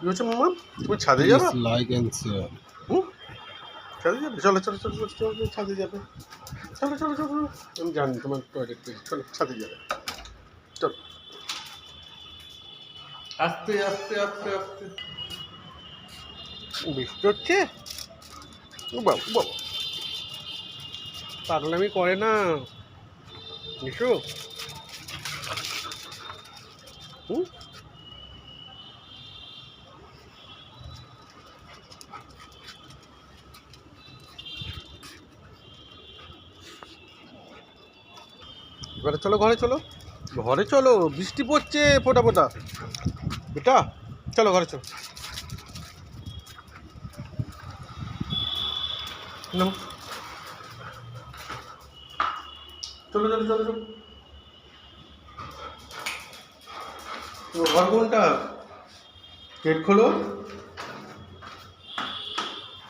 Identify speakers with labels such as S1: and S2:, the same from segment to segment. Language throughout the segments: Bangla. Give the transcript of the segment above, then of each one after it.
S1: কি হচ্ছে মামা? তুমি ছাদে যাবে?
S2: Like and share.
S1: ছাদে যাবে? চলো চলো চলো চলো চলো ছাদে যাবে। চলো চলো চলো আমি জানি তোমার টয়লেট পেয়েছি। চলো ছাদে যাবে। চলো আস্তে আস্তে আস্তে আস্তে। বৃষ্টি হচ্ছে? ও বাবা বাবা, পাগলামি করে না নিশু। হুম, এবারে চলো ঘরে চলো, ঘরে চলো, বৃষ্টি পড়ছে ফোটা ফোটা। বেটা চলো ঘরে চলো। নাও। চলো চলো চলো চলো। তোমার ঘর কোনটা? গেট খোলো,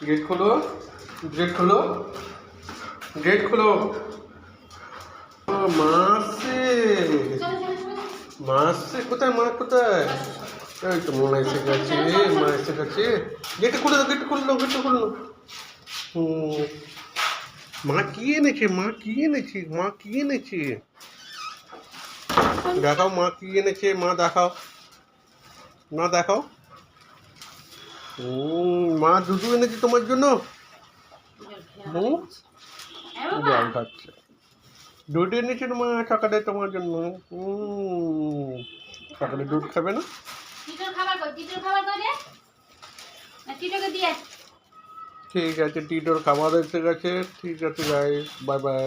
S1: গেট খোলো, গেট খোলো, গেট খোলো। ও, মা আসছে, মা আসছে। কোথায় মা কোথায়? এই তো মা এসে গেছে, মা এসে গেছে। গেটে খুলে দাও, গেটে খুলে দাও, গেটে খুলে দাও। হুম, মা কি এনেছে, মা কি এনেছে, মা কি এনেছে? দেখাও মা কি এনেছে, মা দেখাও, মা দেখাও। মা দুধু এনেছে তোমার জন্য। হুম, জল খাচ্ছে। দুধ এনেছে মা সকালে তোমার জন্য। সকালে দুধ খাবে না? ঠিক আছে, টিটোর খাবার এসে গেছে। ঠিক আছে গাইস, বাই বাই।